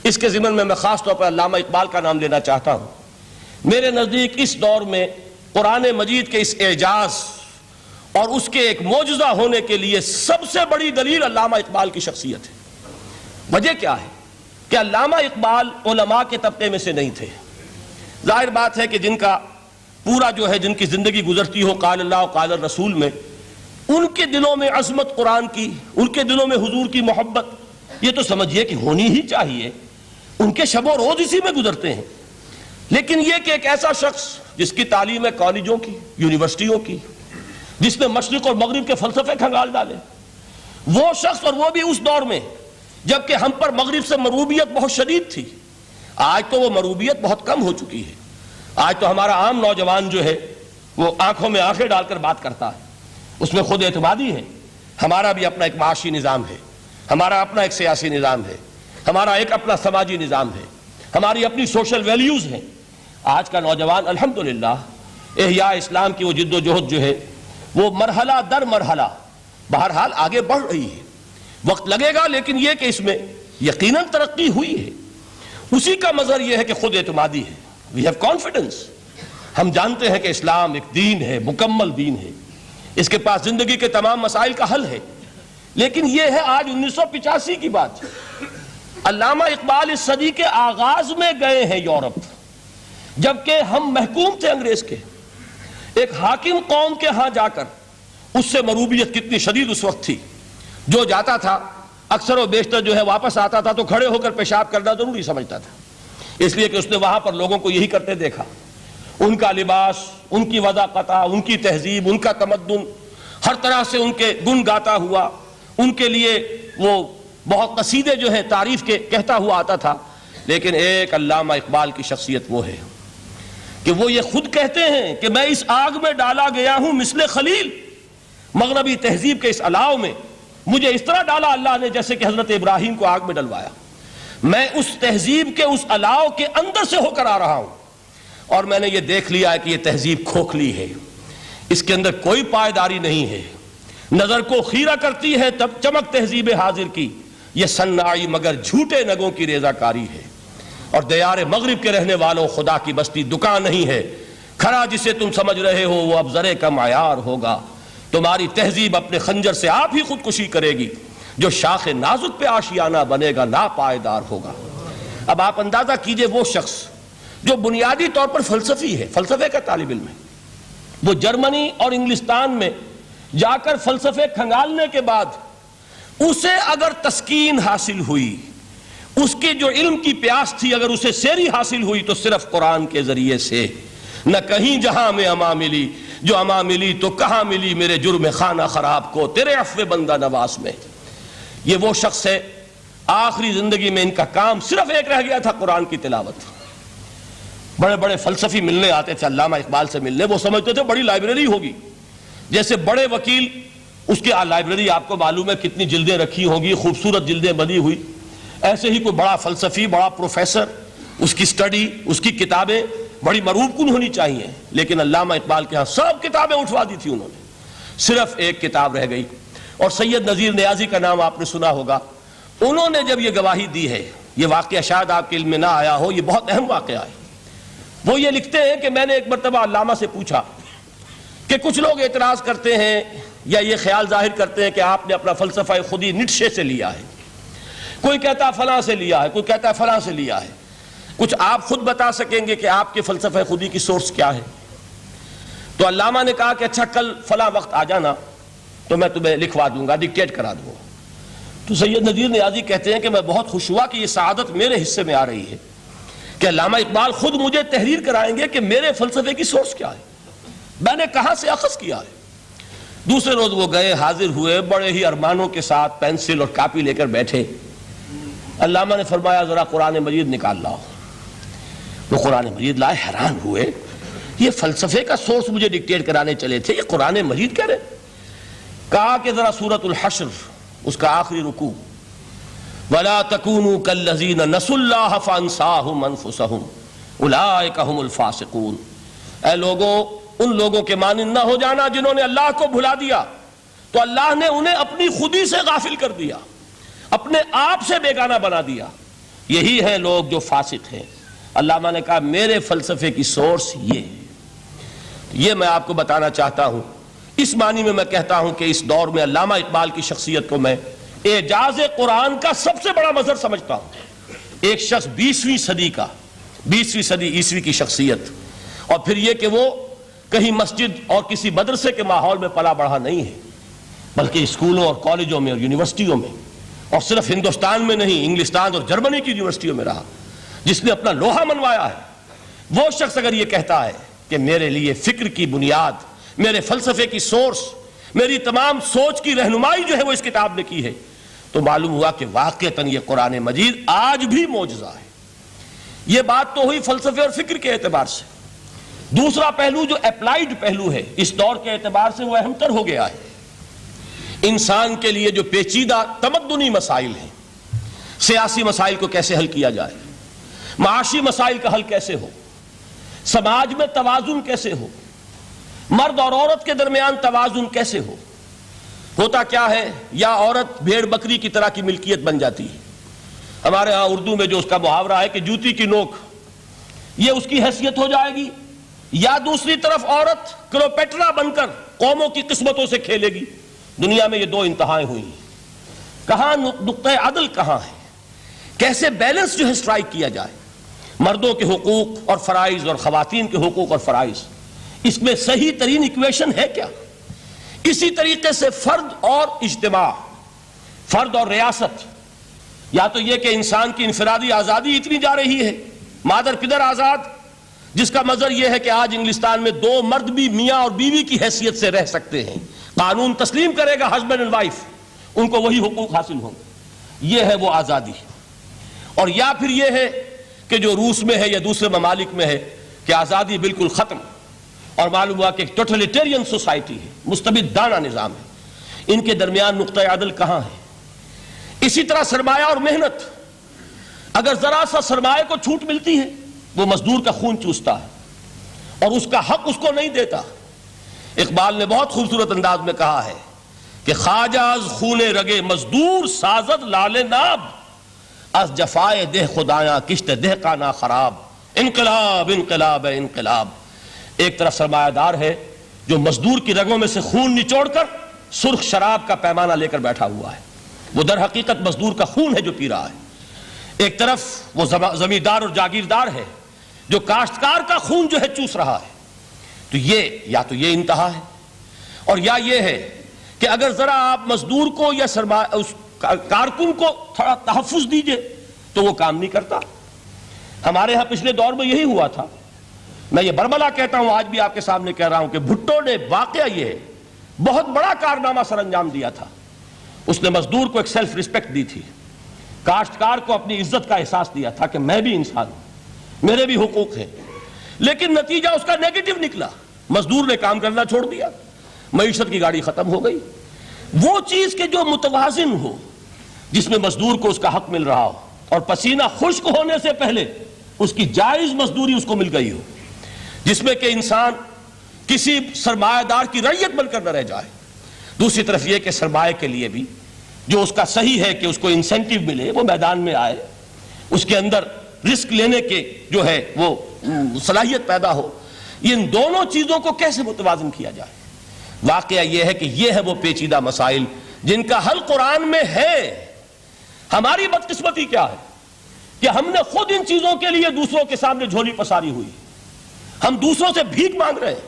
اس کے ضمن میں خاص طور پر علامہ اقبال کا نام لینا چاہتا ہوں۔ میرے نزدیک اس دور میں قرآن مجید کے اس اعجاز اور اس کے ایک معجزہ ہونے کے لیے سب سے بڑی دلیل علامہ اقبال کی شخصیت ہے۔ وجہ کیا ہے کہ علامہ اقبال علماء کے طبقے میں سے نہیں تھے۔ ظاہر بات ہے کہ جن کا پورا جو ہے جن کی زندگی گزرتی ہو قال اللہ و قال الرسول میں، ان کے دلوں میں عظمت قرآن کی، ان کے دلوں میں حضور کی محبت یہ تو سمجھیے کہ ہونی ہی چاہیے، ان کے شب و روز اسی میں گزرتے ہیں۔ لیکن یہ کہ ایک ایسا شخص جس کی تعلیم ہے کالجوں کی، یونیورسٹیوں کی، جس نے مشرق اور مغرب کے فلسفے کھنگال ڈالے، وہ شخص، اور وہ بھی اس دور میں جبکہ ہم پر مغرب سے مروبیت بہت شدید تھی۔ آج تو وہ مروبیت بہت کم ہو چکی ہے۔ آج تو ہمارا عام نوجوان جو ہے وہ آنکھوں میں آنکھیں ڈال کر بات کرتا ہے، اس میں خود اعتمادی ہے۔ ہمارا بھی اپنا ایک معاشی نظام ہے، ہمارا اپنا ایک سیاسی نظام ہے، ہمارا ایک اپنا سماجی نظام ہے، ہماری اپنی سوشل ویلیوز ہیں۔ آج کا نوجوان الحمدللہ احیاء اسلام کی وہ جد و جہد جو ہے وہ مرحلہ در مرحلہ بہرحال آگے بڑھ رہی ہے۔ وقت لگے گا لیکن یہ کہ اس میں یقیناً ترقی ہوئی ہے۔ اسی کا مظہر یہ ہے کہ خود اعتمادی ہے۔ We have confidence۔ ہم جانتے ہیں کہ اسلام ایک دین ہے، مکمل دین ہے، اس کے پاس زندگی کے تمام مسائل کا حل ہے۔ لیکن یہ ہے آج 1985 کی بات۔ علامہ اقبال اس صدی کے آغاز میں گئے ہیں یورپ، جبکہ ہم محکوم تھے انگریز کے۔ ایک حاکم قوم کے ہاں جا کر اس سے مروبیت کتنی شدید اس وقت تھی، جو جاتا تھا اکثر و بیشتر جو ہے واپس آتا تھا تو کھڑے ہو کر پیشاب کرنا ضروری سمجھتا تھا، اس لیے کہ اس نے وہاں پر لوگوں کو یہی کرتے دیکھا۔ ان کا لباس، ان کی وضاقت، ان کی تہذیب، ان کا تمدن، ہر طرح سے ان کے گن گاتا ہوا، ان کے لیے وہ بہت قصیدے جو ہے تعریف کے کہتا ہوا آتا تھا۔ لیکن ایک علامہ اقبال کی شخصیت وہ ہے کہ وہ یہ خود کہتے ہیں کہ میں اس آگ میں ڈالا گیا ہوں مثل خلیل، مغربی تہذیب کے اس الاؤ میں مجھے اس طرح ڈالا اللہ نے جیسے کہ حضرت ابراہیم کو آگ میں ڈلوایا۔ میں اس تہذیب کے اس الاؤ کے اندر سے ہو کر آ رہا ہوں، اور میں نے یہ دیکھ لیا ہے کہ یہ تہذیب کھوکھلی ہے، اس کے اندر کوئی پائیداری نہیں ہے، نظر کو خیرہ کرتی ہے تب چمک تہذیب حاضر کی، یہ سنائی مگر جھوٹے نگوں کی ریزہ کاری ہے۔ اور دیار مغرب کے رہنے والوں خدا کی بستی دکان نہیں ہے، کھڑا جسے تم سمجھ رہے ہو وہ اب ذرے کا معیار ہوگا۔ تمہاری تہذیب اپنے خنجر سے آپ ہی خودکشی کرے گی، جو شاخ نازک پہ آشیانہ بنے گا ناپائیدار ہوگا۔ اب آپ اندازہ کیجئے وہ شخص جو بنیادی طور پر فلسفی ہے، فلسفے کا طالب علم ہے، وہ جرمنی اور انگلستان میں جا کر فلسفے کھنگالنے کے بعد اسے اگر تسکین حاصل ہوئی، اس کی جو علم کی پیاس تھی اگر اسے سیری حاصل ہوئی تو صرف قرآن کے ذریعے سے۔ نہ کہیں جہاں میں اما ملی، جو اما ملی تو کہاں ملی میرے جرم خانہ خراب کو تیرے عفو بندہ نواز میں۔ یہ وہ شخص ہے آخری زندگی میں ان کا کام صرف ایک رہ گیا تھا، قرآن کی تلاوت۔ بڑے بڑے فلسفی ملنے آتے تھے علامہ اقبال سے ملنے، وہ سمجھتے تھے بڑی لائبریری ہوگی، جیسے بڑے وکیل اس کی لائبریری آپ کو معلوم ہے کتنی جلدیں رکھی ہوں گی، خوبصورت جلدیں بنی ہوئی، ایسے ہی کوئی بڑا فلسفی، بڑا پروفیسر، اس کی سٹڈی، اس کی کتابیں بڑی مروب کن ہونی چاہیے۔ لیکن علامہ اقبال کے ہاں سب کتابیں اٹھوا دی تھی انہوں نے، صرف ایک کتاب رہ گئی۔ اور سید نذیر نیازی کا نام آپ نے سنا ہوگا، انہوں نے جب یہ گواہی دی ہے، یہ واقعہ شاید آپ کے علم میں نہ آیا ہو، یہ بہت اہم واقعہ ہے۔ وہ یہ لکھتے ہیں کہ میں نے ایک مرتبہ علامہ سے پوچھا کہ کچھ لوگ اعتراض کرتے ہیں یا یہ خیال ظاہر کرتے ہیں کہ آپ نے اپنا فلسفہ خودی نیٹشے سے لیا ہے، کوئی کہتا ہے فلاں سے لیا ہے، کوئی کہتا ہے فلاں سے لیا ہے، کچھ آپ خود بتا سکیں گے کہ آپ کے فلسفہ خودی کی سورس کیا ہے؟ تو علامہ نے کہا کہ اچھا کل فلاں وقت آ جانا تو میں تمہیں لکھوا دوں گا، ڈکٹیٹ کرا دوں گا۔ تو سید نذیر نیازی کہتے ہیں کہ میں بہت خوش ہوا کہ یہ سعادت میرے حصے میں آ رہی ہے کہ علامہ اقبال خود مجھے تحریر کرائیں گے کہ میرے فلسفے کی سورس کیا ہے، میں نے کہاں سے اخذ کیا ہے۔ دوسرے روز وہ گئے، حاضر ہوئے، بڑے ہی ارمانوں کے ساتھ پینسل اور کاپی لے کر بیٹھے۔ علامہ نے فرمایا ذرا قرآن مجید نکال لاؤ۔ وہ قرآن مجید لائے، حیران ہوئے، یہ فلسفے کا سورس مجھے ڈکٹیٹ کرانے چلے تھے، یہ قرآن مجید کہہ رہے۔ کہا کہ ذرا سورۃ الحشر اس کا آخری رکوع، وَلَا تَكُونُوا كَالَّذِينَ نَسُوا اللَّهَ فَأَنسَاهُمْ أَنفُسَهُمْ أُولَٰئِكَ هُمُ الْفَاسِقُونَ۔ اے لوگوں، ان لوگوں کے مانند نہ ہو جانا جنہوں نے اللہ کو بھلا دیا تو اللہ نے انہیں اپنی خودی سے غافل کر دیا، اپنے آپ سے بیگانہ بنا دیا۔ یہی ہیں لوگ جو فاسق ہیں۔ علامہ نے کہا میرے فلسفے کی سورس یہ میں آپ کو بتانا چاہتا ہوں۔ اس معنی میں کہتا ہوں کہ اس دور میں علامہ اقبال کی شخصیت کو میں اعجاز قرآن کا سب سے بڑا مظہر سمجھتا ہوں۔ ایک شخص 20ویں صدی عیسوی کی شخصیت، اور پھر یہ کہ وہ کہیں مسجد اور کسی مدرسے کے ماحول میں پلا بڑھا نہیں ہے، بلکہ اسکولوں اور کالجوں میں اور یونیورسٹیوں میں، اور صرف ہندوستان میں نہیں، انگلستان اور جرمنی کی یونیورسٹیوں میں رہا، جس نے اپنا لوہا منوایا ہے۔ وہ شخص اگر یہ کہتا ہے کہ میرے لیے فکر کی بنیاد، میرے فلسفے کی سورس، میری تمام سوچ کی رہنمائی جو ہے وہ اس کتاب نے کی ہے، تو معلوم ہوا کہ واقعتاً یہ قرآن مجید آج بھی معجزہ ہے۔ یہ بات تو ہوئی فلسفے اور فکر کے اعتبار سے۔ دوسرا پہلو جو اپلائیڈ پہلو ہے اس دور کے اعتبار سے، وہ اہم تر ہو گیا ہے۔ انسان کے لیے جو پیچیدہ تمدنی مسائل ہیں، سیاسی مسائل کو کیسے حل کیا جائے، معاشی مسائل کا حل کیسے ہو، سماج میں توازن کیسے ہو، مرد اور عورت کے درمیان توازن کیسے ہو، ہوتا کیا ہے، یا عورت بھیڑ بکری کی طرح کی ملکیت بن جاتی ہے۔ ہمارے ہاں اردو میں جو اس کا محاورہ ہے کہ جوتی کی نوک، یہ اس کی حیثیت ہو جائے گی، یا دوسری طرف عورت کلوپیٹرا بن کر قوموں کی قسمتوں سے کھیلے گی۔ دنیا میں یہ دو انتہائیں ہوئی ہیں۔ کہاں نقطہ عدل کہاں ہے، کیسے بیلنس جو ہے اسٹرائک کیا جائے، مردوں کے حقوق اور فرائض اور خواتین کے حقوق اور فرائض، اس میں صحیح ترین ایکویشن ہے کیا؟ اسی طریقے سے فرد اور اجتماع، فرد اور ریاست، یا تو یہ کہ انسان کی انفرادی آزادی اتنی جا رہی ہے، مادر پدر آزاد، جس کا مظہر یہ ہے کہ آج انگلستان میں دو مرد بھی میاں اور بیوی کی حیثیت سے رہ سکتے ہیں، قانون تسلیم کرے گا ہسبینڈ اینڈ وائف، ان کو وہی حقوق حاصل ہوں گے، یہ ہے وہ آزادی۔ اور یا پھر یہ ہے کہ جو روس میں ہے یا دوسرے ممالک میں ہے کہ آزادی بالکل ختم، اور معلوم ہوا کہ ایک ٹوٹلیٹیرین سوسائٹی ہے، مستبدانہ نظام ہے۔ ان کے درمیان نقطہ عدل کہاں ہے؟ اسی طرح سرمایہ اور محنت، اگر ذرا سا سرمایہ کو چھوٹ ملتی ہے، وہ مزدور کا خون چوستا ہے اور اس کا حق اس کو نہیں دیتا۔ اقبال نے بہت خوبصورت انداز میں کہا ہے کہ خواجہ از خون رگے مزدور سازد لال ناب، از جفائے دہ خدایاں کشت دہ کانا خراب، انقلاب انقلاب انقلاب۔ ایک طرف سرمایہ دار ہے جو مزدور کی رگوں میں سے خون نچوڑ کر سرخ شراب کا پیمانہ لے کر بیٹھا ہوا ہے، وہ در حقیقت مزدور کا خون ہے جو پی رہا ہے۔ ایک طرف وہ زمیندار اور جاگیردار ہے جو کاشتکار کا خون جو ہے چوس رہا ہے۔ تو یہ انتہا ہے، اور یا یہ ہے کہ اگر ذرا آپ مزدور کو یا اس کارکن کو تھوڑا تحفظ دیجئے تو وہ کام نہیں کرتا۔ ہمارے ہاں پچھلے دور میں یہی ہوا تھا۔ میں یہ برملا کہتا ہوں، آج بھی آپ کے سامنے کہہ رہا ہوں کہ بھٹو نے واقعہ یہ بہت بڑا کارنامہ سر انجام دیا تھا۔ اس نے مزدور کو ایک سیلف ریسپیکٹ دی تھی، کاشتکار کو اپنی عزت کا احساس دیا تھا کہ میں بھی انسان ہوں، میرے بھی حقوق ہیں، لیکن نتیجہ اس کا نیگیٹو نکلا۔ مزدور نے کام کرنا چھوڑ دیا، معیشت کی گاڑی ختم ہو گئی۔ وہ چیز کہ جو متوازن ہو، جس میں مزدور کو اس کا حق مل رہا ہو اور پسینہ خشک ہونے سے پہلے اس کی جائز مزدوری اس کو مل گئی ہو، جس میں کہ انسان کسی سرمایہ دار کی رعیت بن کر نہ رہ جائے۔ دوسری طرف یہ کہ سرمایہ کے لیے بھی جو اس کا صحیح ہے کہ اس کو انسینٹیو ملے، وہ میدان میں آئے، اس کے اندر رسک لینے کے جو ہے وہ صلاحیت پیدا ہو۔ ان دونوں چیزوں کو کیسے متوازن کیا جائے؟ واقعہ یہ ہے کہ یہ ہے وہ پیچیدہ مسائل جن کا حل قرآن میں ہے۔ ہماری بدقسمتی کیا ہے کہ ہم نے خود ان چیزوں کے لیے دوسروں کے سامنے جھولی پساری ہوئی، ہم دوسروں سے بھیک مانگ رہے ہیں۔